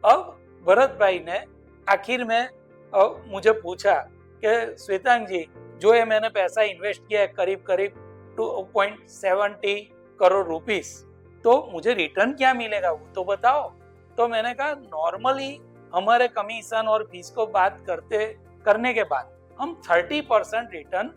अब भरत भाई ने आखिर में मुझे पूछा कि श्वेतांग जी, जो ये मैंने पैसा इन्वेस्ट किया है करीब करीब 2.70 करोड़ रुपीस, तो मुझे रिटर्न क्या मिलेगा वो तो बताओ। तो मैंने कहा नॉर्मली हमारे कमीशन और फीस को बात करने के बाद हम 30% रिटर्न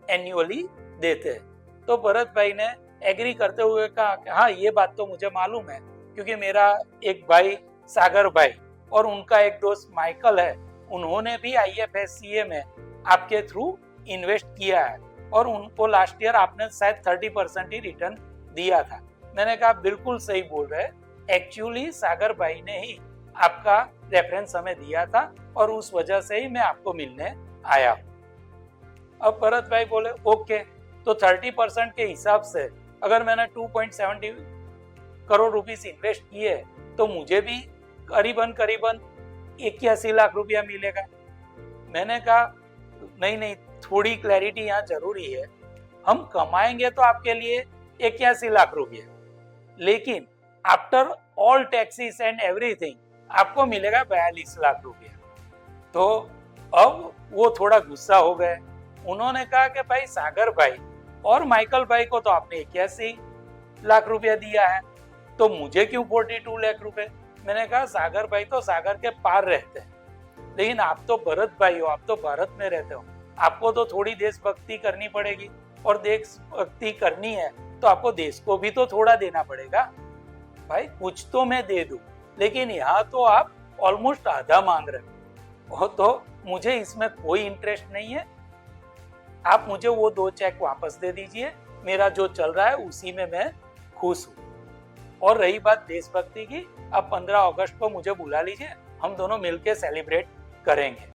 एन्युअली देते हैं। तो भरत भाई ने एग्री करते हुए कहा कि हाँ, ये बात तो मुझे मालूम है, क्योंकि मेरा एक भाई सागर भाई और उनका एक दोस्त माइकल है, उन्होंने भी IFSCA में आपके थ्रू इन्वेस्ट किया है और उनको लास्ट ईयर आपने शायद 30% ही रिटर्न दिया था। मैंने कहा बिल्कुल सही बोल रहे, एक्चुअली सागर भाई ने ही आपका रेफरेंस हमें दिया था और उस वजह से ही मैं आपको मिलने आया। अब भरत भाई बोले ओके, तो 30% के हिसाब से अगर मैंने 2.70 करोड़ रुपीस इन्वेस्ट किए तो मुझे भी करीबन 81 लाख रुपया मिलेगा। मैंने कहा नहीं, थोड़ी क्लैरिटी यहाँ जरूरी है। हम कमाएंगे तो आपके लिए 81 लाख रुपये, लेकिन after all taxes and everything आपको मिलेगा 42 लाख रुपया। तो अब वो थोड़ा गुस्सा हो गए। उन्होंने कहा कि भाई सागर भाई और माइकल भाई को तो आपने 81 लाख रुपया दिया है, तो मुझे क्यों 42 लाख रुपए? मैंने कहा सागर भाई तो सागर के पार रहते हैं, लेकिन आप तो भरत भाई हो, आप तो भारत में रहते हो, आपको तो थोड़ी देशभक्ति करनी पड़ेगी, और देशभक्ति करनी है तो आपको देश को भी तो थोड़ा देना पड़ेगा। भाई कुछ तो मैं दे दूं, लेकिन यहाँ तो आप ऑलमोस्ट आधा मांग रहे हो, तो मुझे इसमें कोई इंटरेस्ट नहीं है। आप मुझे वो 2 चेक वापस दे दीजिए, मेरा जो चल रहा है उसी में मैं खुश हूँ। और रही बात देशभक्ति की, अब 15 अगस्त को मुझे बुला लीजिए, हम दोनों मिलकर सेलिब्रेट करेंगे।